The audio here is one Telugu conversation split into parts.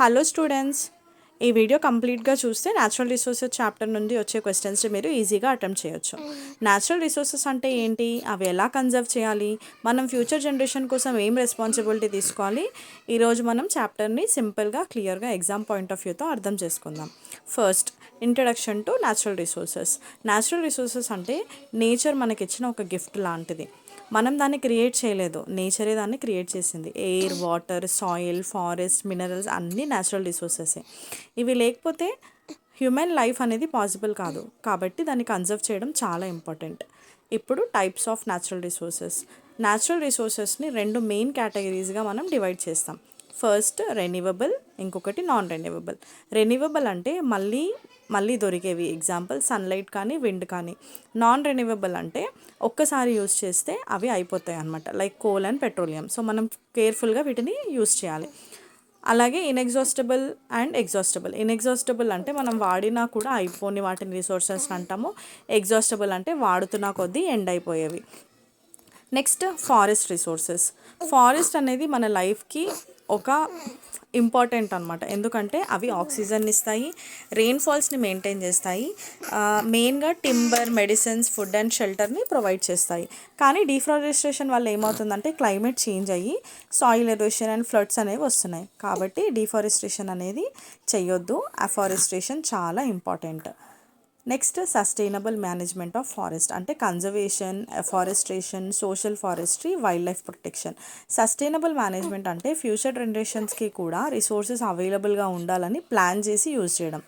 హలో స్టూడెంట్స్, ఈ వీడియో కంప్లీట్గా చూస్తే న్యాచురల్ రిసోర్సెస్ చాప్టర్ నుండి వచ్చే క్వశ్చన్స్ మీరు ఈజీగా అటెంప్ట్ చేయొచ్చు. న్యాచురల్ రిసోర్సెస్ అంటే ఏంటి, అవి ఎలా కన్జర్వ్ చేయాలి, మనం ఫ్యూచర్ జనరేషన్ కోసం ఏం రెస్పాన్సిబిలిటీ తీసుకోవాలి, ఈరోజు మనం చాప్టర్ని సింపుల్గా క్లియర్గా ఎగ్జామ్ పాయింట్ ఆఫ్ వ్యూతో అర్థం చేసుకుందాం. First, introduction to natural resources. Natural resources అంటే నేచర్ మనకిచ్చిన ఒక గిఫ్ట్ లాంటిది. మనం దాన్ని క్రియేట్ చేయలేదు, నేచరే దాన్ని క్రియేట్ చేసింది. Air, water, soil, forest, minerals అన్నీ న్యాచురల్ రిసోర్సెసే. ఇవి లేకపోతే హ్యూమన్ లైఫ్ అనేది పాసిబుల్ కాదు, కాబట్టి దాన్ని కన్జర్వ్ చేయడం చాలా ఇంపార్టెంట్. ఇప్పుడు types of natural resources. Natural రిసోర్సెస్ని రెండు మెయిన్ కేటగిరీస్గా మనం డివైడ్ చేస్తాం. ఫస్ట్ రెన్యూవబుల్, ఇంకొకటి నాన్ రెన్యూవబుల్. రెన్యూవబుల్ అంటే మళ్ళీ దొరికేవి, ఎగ్జాంపుల్ సన్లైట్ కానీ విండ్ కానీ. నాన్ రెన్యూవబుల్ అంటే ఒక్కసారి యూస్ చేస్తే అవి అయిపోతాయి అన్నమాట, like coal and petroleum. So మనం కేర్ఫుల్గా వీటిని యూస్ చేయాలి. అలాగే ఇన్ఎగ్జాస్టబుల్ అండ్ ఎగ్జాస్టబుల్. ఇన్ఎగ్జాస్టబుల్ అంటే మనం వాడినా కూడా అయిపోని వాటిని రిసోర్సెస్ అంటాము. ఎగ్జాస్టబుల్ అంటే వాడుతున్న కొద్దీ ఎండ్ అయిపోయేవి. Next forest resources. ఫారెస్ట్ అనేది మన లైఫ్కి ఒక ఇంపార్టెంట్ అనమాట, ఎందుకంటే అవి ఆక్సిజన్ ఇస్తాయి, రెయిన్ఫాల్స్ని మెయింటైన్ చేస్తాయి, మెయిన్గా టింబర్, మెడిసిన్స్, ఫుడ్ అండ్ షెల్టర్ని ప్రొవైడ్ చేస్తాయి. కానీ డిఫారెస్టేషన్ వల్ల ఏమవుతుందంటే క్లైమేట్ చేంజ్ అయ్యి సాయిల్ ఎరోషన్ అండ్ ఫ్లడ్స్ అనేవి వస్తున్నాయి. కాబట్టి డిఫారెస్టేషన్ అనేది చెయ్యొద్దు, అఫారెస్టేషన్ చాలా important. Next, sustainable management of forest అంటే conservation, afforestation, social forestry, wild life protection. Sustainable management అంటే ఫ్యూచర్ జనరేషన్స్కి కూడా రిసోర్సెస్ అవైలబుల్గా ఉండాలని ప్లాన్ చేసి యూజ్ చేయడం.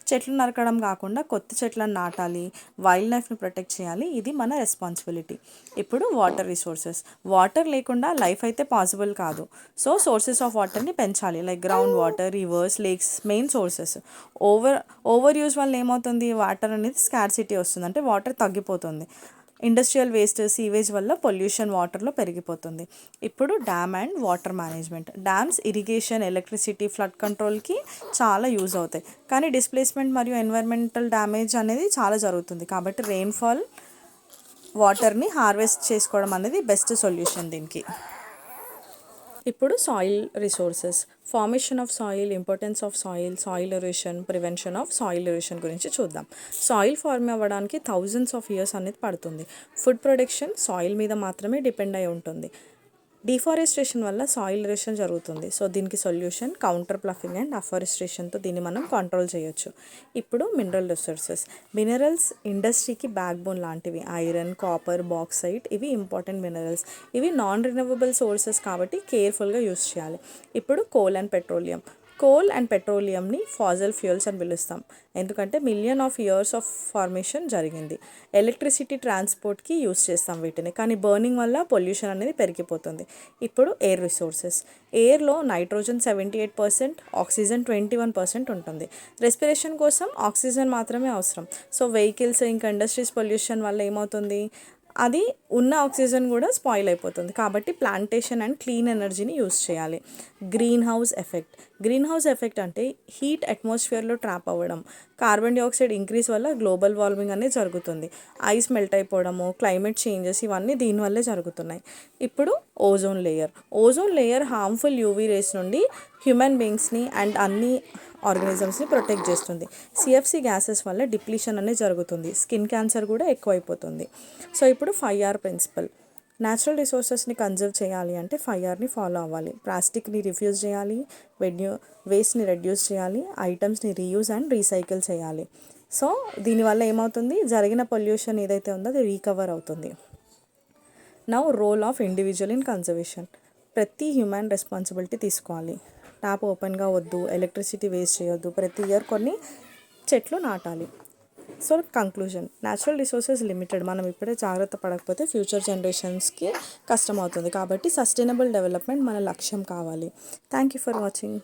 చెట్లు నరకడం కాకుండా కొత్త చెట్లను నాటాలి, వైల్డ్ లైఫ్ని ప్రొటెక్ట్ చేయాలి, ఇది మన రెస్పాన్సిబిలిటీ. ఇప్పుడు వాటర్ రిసోర్సెస్. వాటర్ లేకుండా లైఫ్ అయితే పాసిబుల్ కాదు. సో సోర్సెస్ ఆఫ్ వాటర్ని పెంచాలి, like ground water, rivers, lakes main sources. Over use వల్ల ఏమవుతుంది, వాటర్ అనేది స్కార్సిటీ వస్తుంది, అంటే వాటర్ తగ్గిపోతుంది. ఇండస్ట్రియల్ వేస్ట్, సీవేజ్ వల్ల పొల్యూషన్ వాటర్లో పెరిగిపోతుంది. ఇప్పుడు dam and water management. Dams irrigation, electricity, flood కంట్రోల్కి చాలా యూజ్ అవుతాయి. కానీ డిస్ప్లేస్మెంట్ మరియు ఎన్వైర్మెంటల్ డ్యామేజ్ అనేది చాలా జరుగుతుంది. కాబట్టి రెయిన్ఫాల్ వాటర్ని హార్వెస్ట్ చేసుకోవడం అనేది బెస్ట్ సొల్యూషన్ దీనికి. ఇప్పుడు soil resources. Formation of soil, importance of soil, soil erosion, prevention of soil erosion గురించి చూద్దాం. సాయిల్ ఫార్మ్ అవ్వడానికి థౌజండ్స్ ఆఫ్ ఇయర్స్ అనేది పడుతుంది. ఫుడ్ ప్రొడక్షన్ సాయిల్ మీద మాత్రమే డిపెండ్ అయి ఉంటుంది. డిఫారెస్ట్రేషన్ వల్ల సాయిల్ ఎరోషన్ జరుగుతుంది. సో దీనికి సొల్యూషన్ కౌంటర్ ప్లఫింగ్ అండ్ అఫారెస్ట్రేషన్తో దీన్ని మనం కంట్రోల్ చేయొచ్చు. ఇప్పుడు మినరల్ రిసోర్సెస్. మినరల్స్ ఇండస్ట్రీకి బ్యాక్ బోన్ లాంటివి. ఐరన్, కాపర్, బాక్సైట్ ఇవి ఇంపార్టెంట్ మినరల్స్. ఇవి నాన్ రినవబుల్ సోర్సెస్ కాబట్టి కేర్ఫుల్గా యూస్ చేయాలి. ఇప్పుడు coal and petroleum. Coal and పెట్రోలియంని ఫాజల్ ఫ్యూయల్స్ అని పిలుస్తాం, ఎందుకంటే million of years of formation జరిగింది. ఎలక్ట్రిసిటీ, ట్రాన్స్పోర్ట్కి యూస్ చేస్తాం వీటిని, కానీ బర్నింగ్ వల్ల పొల్యూషన్ అనేది పెరిగిపోతుంది. ఇప్పుడు ఎయిర్ రిసోర్సెస్. ఎయిర్లో నైట్రోజన్ 78%, ఆక్సిజన్ 21% ఉంటుంది. రెస్పిరేషన్ కోసం ఆక్సిజన్ మాత్రమే అవసరం. సో వెహికల్స్, ఇంకా ఇండస్ట్రీస్ పొల్యూషన్ వల్ల ఏమవుతుంది, అది ఉన్న ఆక్సిజన్ కూడా స్పాయిల్ అయిపోతుంది. కాబట్టి ప్లాంటేషన్ అండ్ క్లీన్ ఎనర్జీని యూస్ చేయాలి. Greenhouse effect. Greenhouse effect అంటే హీట్ అట్మాస్ఫియర్లో ట్రాప్ అవ్వడం. కార్బన్ డైఆక్సైడ్ ఇంక్రీజ్ వల్ల గ్లోబల్ వార్మింగ్ అనేది జరుగుతుంది. ఐస్ మెల్ట్ అయిపోవడము, క్లైమేట్ చేంజెస్ ఇవన్నీ దీనివల్లే జరుగుతున్నాయి. ఇప్పుడు ozone layer. Ozone layer harmful UV rays నుండి హ్యూమన్ బీయింగ్స్ని అండ్ అన్ని ఆర్గానిజమ్స్ని ప్రొటెక్ట్ చేస్తుంది. సిఎఫ్సి గ్యాసెస్ వల్ల డిప్లీషన్ అనేది జరుగుతుంది. స్కిన్ క్యాన్సర్ కూడా ఎక్కువైపోతుంది. సో ఇప్పుడు 5R ప్రిన్సిపల్. న్యాచురల్ రిసోర్సెస్ని కన్జర్వ్ చేయాలి అంటే 5Rని ఫాలో అవ్వాలి. ప్లాస్టిక్ని రిఫ్యూజ్ చేయాలి, వేస్ట్ని రెడ్యూస్ చేయాలి, ఐటమ్స్ని రీయూజ్ అండ్ రీసైకిల్ చేయాలి. సో దీనివల్ల ఏమవుతుంది, జరిగిన పొల్యూషన్ ఏదైతే ఉందో అది రీకవర్ అవుతుంది. Now role of individual in conservation. ప్రతి హ్యూమన్ రెస్పాన్సిబిలిటీ తీసుకోవాలి. ట్యాప్ ఓపెన్గా వద్దు, ఎలక్ట్రిసిటీ వేస్ట్ చేయొద్దు, ప్రతి ఇయర్ కొన్ని చెట్లు నాటాలి. So conclusion, natural resources limited, మనం ఇప్పుడే జాగ్రత్త పడకపోతే ఫ్యూచర్ జనరేషన్స్కి కష్టం అవుతుంది. కాబట్టి సస్టైనబుల్ డెవలప్మెంట్ మన లక్ష్యం కావాలి. Thank you for watching.